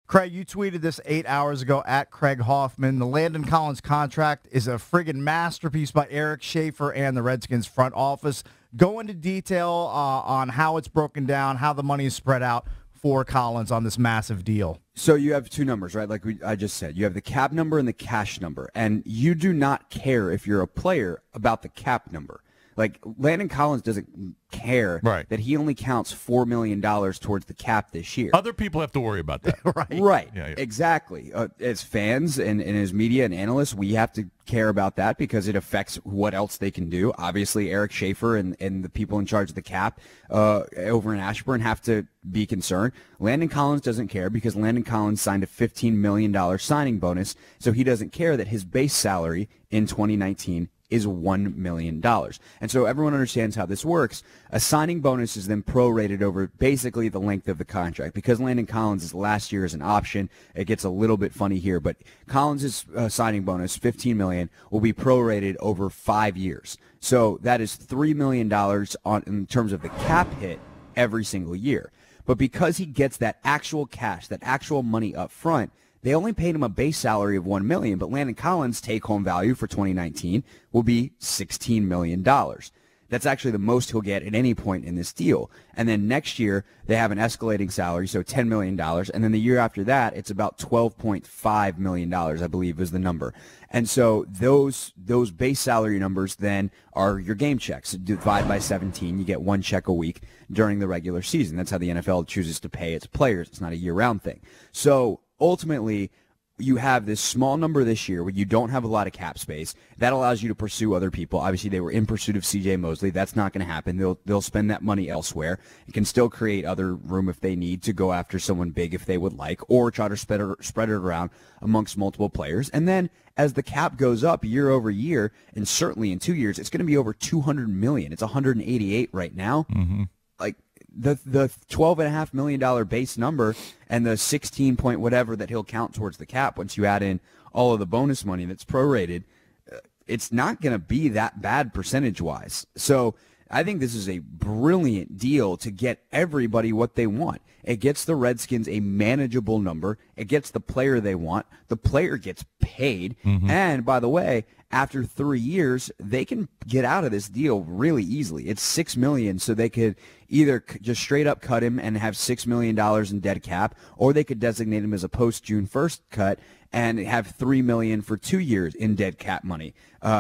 Craig, you tweeted this 8 hours ago at Craig Hoffman. The Landon Collins contract is a friggin' masterpiece by Eric Schaefer and the Redskins front office. Go into detail on how it's broken down, how the money is spread out for Collins on this massive deal. So you have two numbers, right? Like I just said, you have the cap number and the cash number, and you do not care if you're a player about the cap number. Like Landon Collins doesn't care that he only counts $4 million towards the cap this year. Other people have to worry about that. Right. Yeah. Exactly. As fans and as media and analysts, we have to care about that because it affects what else they can do. Obviously, Eric Schaefer and the people in charge of the cap over in Ashburn have to be concerned. Landon Collins doesn't care because Landon Collins signed a $15 million signing bonus, so he doesn't care that his base salary in 2019 is $1 million. And so everyone understands how this works. A signing bonus is then prorated over basically the length of the contract. Because Landon Collins' last year is an option, it gets a little bit funny here, but Collins' signing bonus, $15 million, will be prorated over 5 years. So that is $3 million in terms of the cap hit every single year. But because he gets that actual cash, that actual money up front, they only paid him a base salary of $1 million, but Landon Collins' take-home value for 2019 will be $16 million. That's actually the most he'll get at any point in this deal. And then next year, they have an escalating salary, so $10 million. And then the year after that, it's about $12.5 million, I believe is the number. And so those base salary numbers then are your game checks. Divide by 17, you get one check a week during the regular season. That's how the NFL chooses to pay its players. It's not a year-round thing. So ultimately, you have this small number this year where you don't have a lot of cap space. That allows you to pursue other people. Obviously, they were in pursuit of C.J. Mosley. That's not going to happen. They'll spend that money elsewhere. It can still create other room if they need to go after someone big if they would like, or try to spread it around amongst multiple players. And then as the cap goes up year over year, and certainly in 2 years, it's going to be over $200 million. It's $188 right now. Mm-hmm. Like, the $12.5 million base number and the 16 point whatever that he'll count towards the cap once you add in all of the bonus money that's prorated, it's not going to be that bad percentage-wise. So I think this is a brilliant deal to get everybody what they want. It gets the Redskins a manageable number. It gets the player they want. The player gets paid. Mm-hmm. And, by the way, after 3 years, they can get out of this deal really easily. It's $6 million, so they could either just straight up cut him and have $6 million in dead cap, or they could designate him as a post-June 1st cut and have $3 million for 2 years in dead cap money.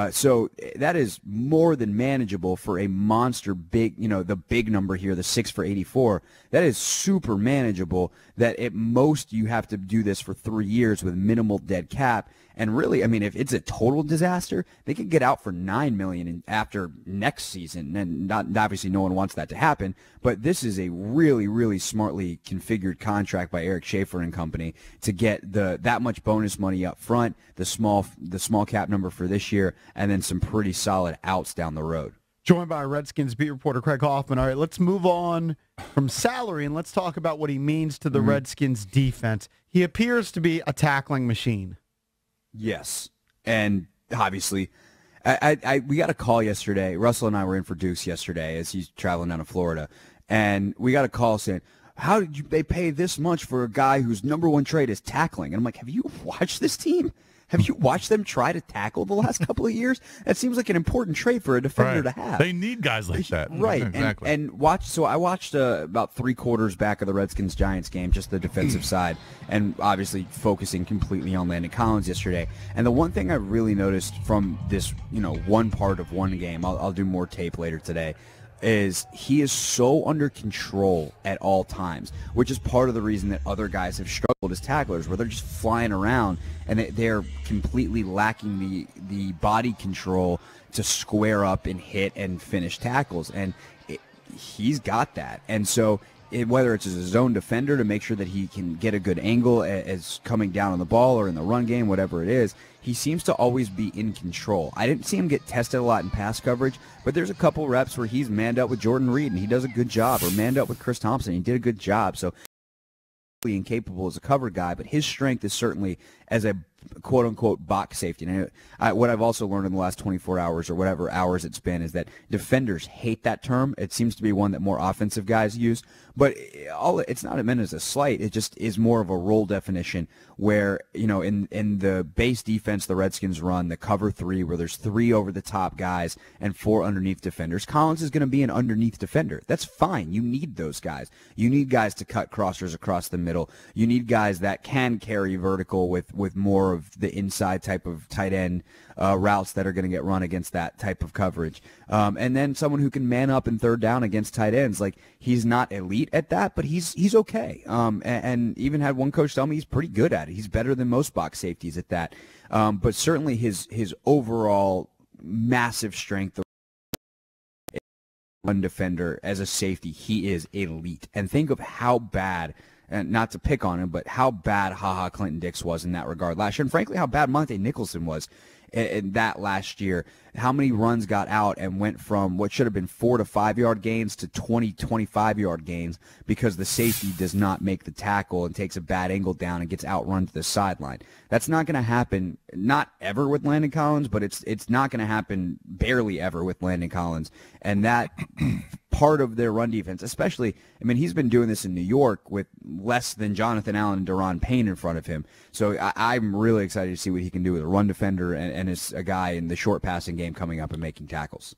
So that is more than manageable for a monster big, the big number here, the 6 for 84. That is super manageable that at most you have to do this for 3 years with minimal dead cap. And really, I mean, if it's a total disaster, they could get out for $9 million after next season. And obviously no one wants that to happen. But this is a really, really smartly configured contract by Eric Schaefer and company to get that much bonus money up front, the small cap number for this year, and then some pretty solid outs down the road. Joined by Redskins beat reporter Craig Hoffman. All right, let's move on from salary and let's talk about what he means to the Redskins defense. He appears to be a tackling machine. Yes, and obviously, we got a call yesterday. Russell and I were in for Deuce yesterday as he's traveling down to Florida, and we got a call saying, how did they pay this much for a guy whose number one trade is tackling? And I'm like, have you watched this team? Have you watched them try to tackle the last couple of years? That seems like an important trait for a defender to have. They need guys like that. Right. Exactly. So I watched about 3 quarters back of the Redskins-Giants game, just the defensive side, and obviously focusing completely on Landon Collins yesterday. And the one thing I really noticed from this, one part of one game, I'll do more tape later today, is he is so under control at all times, which is part of the reason that other guys have struggled as tacklers, where they're just flying around and they're completely lacking the body control to square up and hit and finish tackles. And he's got that. And so whether it's as a zone defender to make sure that he can get a good angle as coming down on the ball or in the run game, whatever it is, he seems to always be in control. I didn't see him get tested a lot in pass coverage, but there's a couple reps where he's manned up with Jordan Reed and he does a good job, or manned up with Chris Thompson. He did a good job. So incapable as a cover guy, but his strength is certainly as a quote-unquote box safety. And what I've also learned in the last 24 hours or whatever hours it's been is that defenders hate that term. It seems to be one that more offensive guys use. But it's not meant as a slight. It just is more of a role definition where, in the base defense the Redskins run, the cover 3, where there's 3 over-the-top guys and 4 underneath defenders. Collins is going to be an underneath defender. That's fine. You need those guys. You need guys to cut crossers across the middle. You need guys that can carry vertical with more of the inside type of tight end routes that are going to get run against that type of coverage. And then someone who can man up in third down against tight ends. Like, he's not elite at that, but he's okay. And even had one coach tell me he's pretty good at it. He's better than most box safeties at that. But certainly his overall massive strength, run defender as a safety, he is elite. And think of how bad, and not to pick on him, but how bad HaHa Clinton-Dix was in that regard last year, and frankly how bad Monte Nicholson was in that last year. How many runs got out and went from what should have been 4 to 5 yard gains to 20, 25 yard gains because the safety does not make the tackle and takes a bad angle down and gets outrun to the sideline. That's not going to happen, not ever with Landon Collins, but it's not going to happen barely ever with Landon Collins. And that part of their run defense, especially, I mean, he's been doing this in New York with less than Jonathan Allen and Daron Payne in front of him. So I'm really excited to see what he can do with a run defender and as a guy in the short passing game coming up and making tackles.